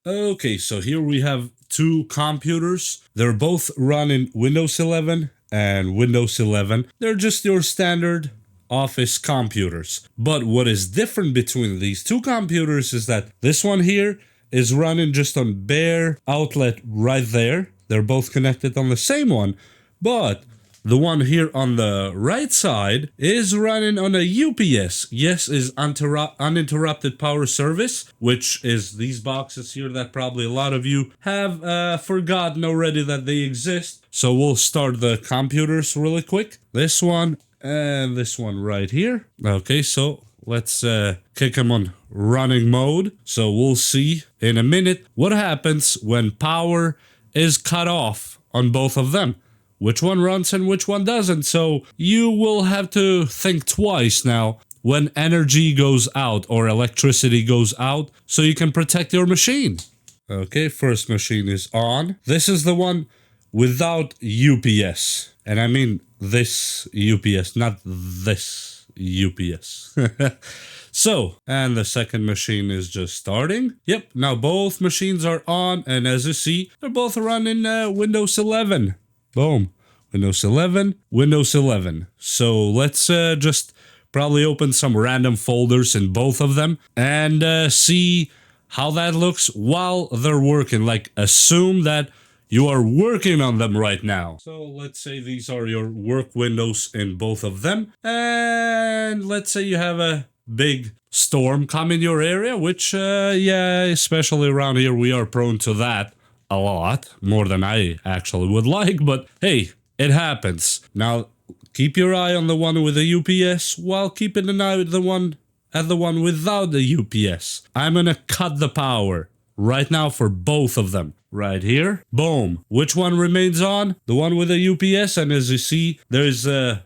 Okay, so here we have two computers. They're both running Windows 11 and Windows 11. They're just your standard office computers. But what is different between these two computers is that this one here is running just on bare outlet right there. They're both connected on the same one, but the one here on the right side is running on a UPS. Yes, is uninterrupted power service, which is these boxes here that probably a lot of you have forgotten already that they exist. So we'll start the computers really quick. This one and this one right here. Okay, so let's kick them on running mode. So we'll see in a minute what happens when power is cut off on both of them. Which one runs and which one doesn't. So you will have to think twice now when energy goes out or electricity goes out so you can protect your machine. Okay, first machine is on. This is the one without UPS. And I mean this UPS, not this UPS. So, and the second machine is just starting. Yep, now both machines are on, and as you see, they're both running Windows 11. Boom. Windows 11, Windows 11. So let's just probably open some random folders in both of them and see how that looks while they're working. Like, assume that you are working on them right now. So let's say these are your work windows in both of them. And let's say you have a big storm come in your area, which, yeah, especially around here, we are prone to that a lot, more than I actually would like, but hey, it happens. Now, keep your eye on the one with the UPS while keeping an eye at the one without the UPS. I'm gonna cut the power right now for both of them. Right here. Boom. Which one remains on? The one with the UPS, and as you see, there's the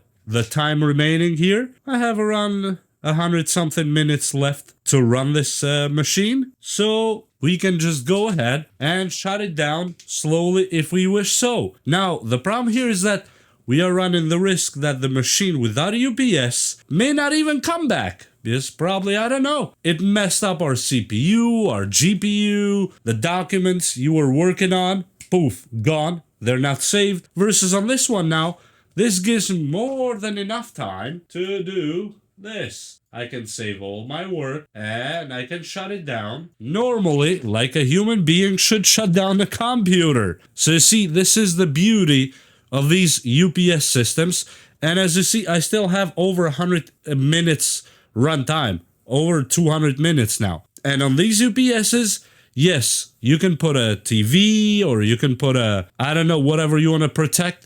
time remaining here. I have around 100 something minutes left to run this machine. So we can just go ahead and shut it down slowly if we wish so. Now, the problem here is that we are running the risk that the machine without a UPS may not even come back. Because probably, I don't know, it messed up our CPU, our GPU, the documents you were working on, poof, gone. They're not saved. Versus on this one now, this gives more than enough time to do this. I can save all my work and I can shut it down. Normally, like a human being should shut down the computer. So you see, this is the beauty of these UPS systems. And as you see, I still have over 100 minutes runtime, over 200 minutes now. And on these UPSs, yes, you can put a TV or you can put a, I don't know, whatever you want to protect.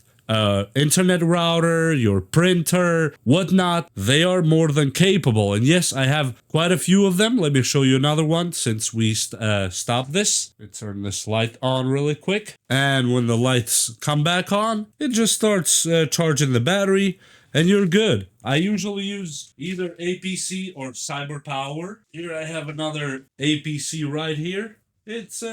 Internet router, your printer, whatnot, they are more than capable. And yes, I have quite a few of them. Let me show you another one since we stopped this. Let's turn this light on really quick. And when the lights come back on, it just starts charging the battery and you're good. I usually use either APC or CyberPower. Here I have another APC right here. It's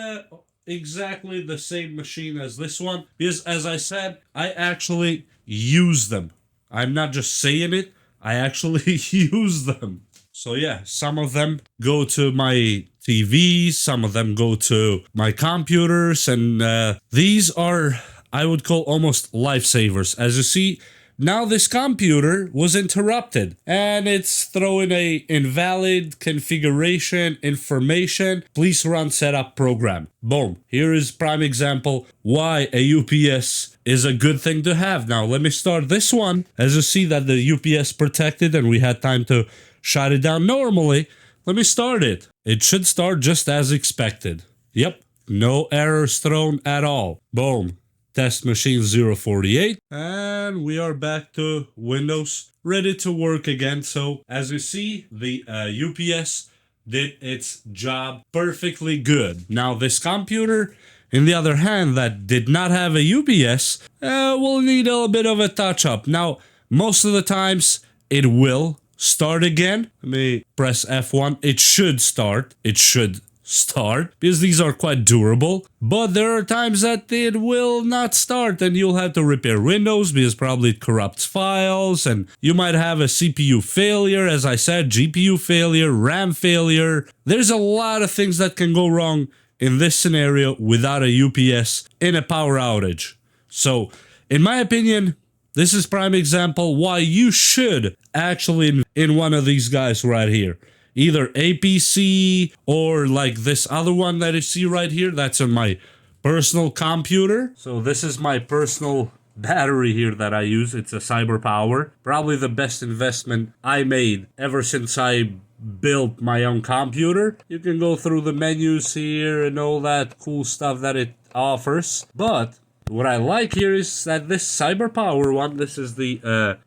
exactly the same machine as this one because, as I said, I actually use them. I'm not just saying it, I actually use them. So yeah, some of them go to my TV, some of them go to my computers, and these are, I would call, almost lifesavers. As you see, now this computer was interrupted and it's throwing a invalid configuration information. Please run setup program. Boom. Here is prime example why a UPS is a good thing to have. Now let me start this one. As you see that the UPS protected and we had time to shut it down normally. Let me start it. It should start just as expected. Yep. No errors thrown at all. Boom. Test machine 048, and we are back to Windows, ready to work again. So as you see, the UPS did its job perfectly good. Now this computer, in the other hand, that did not have a UPS, will need a little bit of a touch up. Now, most of the times it will start again. Let me press F1. It should start. It should start because these are quite durable, but there are times that it will not start and you'll have to repair Windows because probably it corrupts files and you might have a CPU failure, as I said, GPU failure, RAM failure. There's a lot of things that can go wrong in this scenario without a UPS in a power outage. So, in my opinion, this is prime example why you should actually in one of these guys right here. Either APC or like this other one that you see right here. That's on my personal computer. So this is my personal battery here that I use. It's a CyberPower. Probably the best investment I made ever since I built my own computer. You can go through the menus here and all that cool stuff that it offers. But what I like here is that this CyberPower one, this is the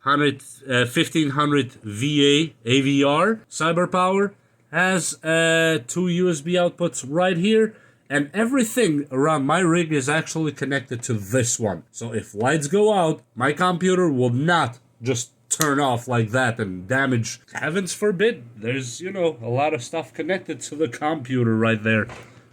1500 VA AVR CyberPower, has 2 USB outputs right here, and everything around my rig is actually connected to this one. So if lights go out, my computer will not just turn off like that and damage. Heavens forbid. There's, a lot of stuff connected to the computer right there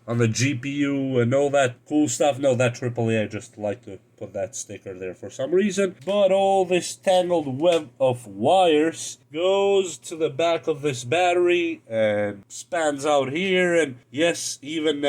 on the GPU and all that cool stuff. No, that AAA, I just like to put that sticker there for some reason. But all this tangled web of wires goes to the back of this battery and spans out here. And yes, even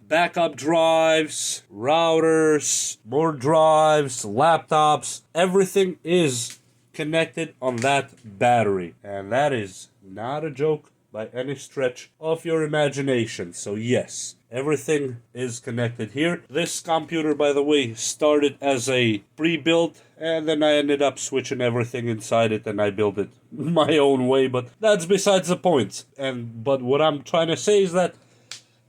backup drives, routers, more drives, laptops, everything is connected on that battery. And that is not a joke by any stretch of your imagination. So yes, everything is connected here. This computer, by the way, started as a pre-built, and then I ended up switching everything inside it and I built it my own way, but that's besides the point. But what I'm trying to say is that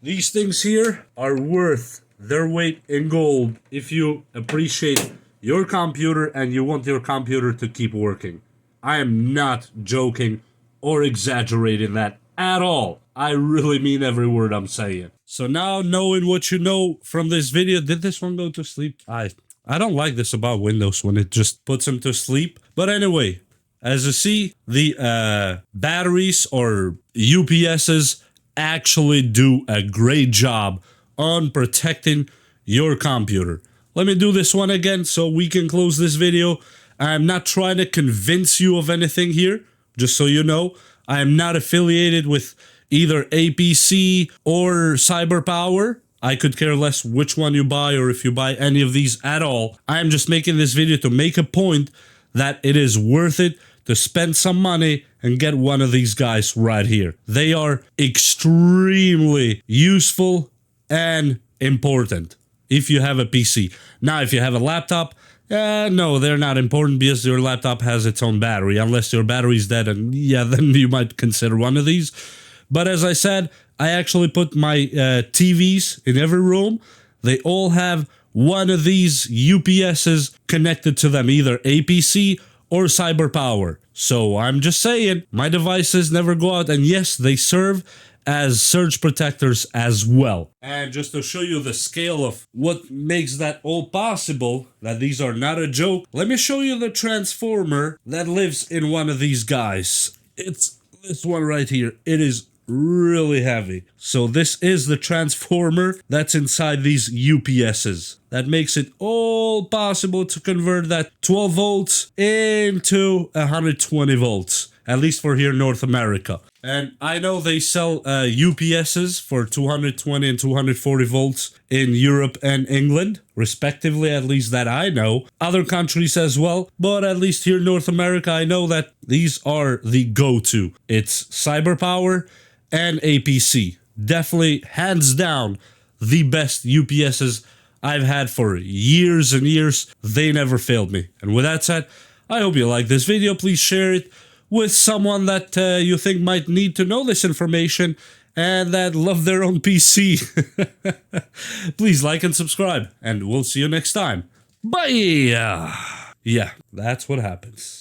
these things here are worth their weight in gold if you appreciate your computer and you want your computer to keep working. I am not joking or exaggerating that at all. I really mean every word I'm saying. So now, knowing what you know from this video, did this one go to sleep? I don't like this about Windows when it just puts them to sleep. But anyway, as you see, the batteries or UPSs actually do a great job on protecting your computer. Let me do this one again so we can close this video. I'm not trying to convince you of anything here. Just so you know, I am not affiliated with either APC or CyberPower. I could care less which one you buy or if you buy any of these at all. I am just making this video to make a point that it is worth it to spend some money and get one of these guys right here. They are extremely useful and important if you have a PC. Now, if you have a laptop, no, they're not important because your laptop has its own battery, unless your battery's dead, and yeah, then you might consider one of these. But as I said, I actually put my TVs in every room. They all have one of these UPSs connected to them, either APC or CyberPower. So I'm just saying, my devices never go out, and yes, they serve as surge protectors as well. And just to show you the scale of what makes that all possible, that these are not a joke, let me show you the transformer that lives in one of these guys. It's this one right here. It is really heavy. So this is the transformer that's inside these UPSs. That makes it all possible to convert that 12 volts into 120 volts. At least for here in North America. And I know they sell UPSs for 220 and 240 volts in Europe and England, respectively, at least that I know. Other countries as well, but at least here in North America, I know that these are the go-to. It's CyberPower and APC. Definitely, hands down, the best UPSs I've had for years and years. They never failed me. And with that said, I hope you like this video. Please share it with someone that you think might need to know this information and that love their own PC. Please like and subscribe, and we'll see you next time. Bye! Yeah, that's what happens.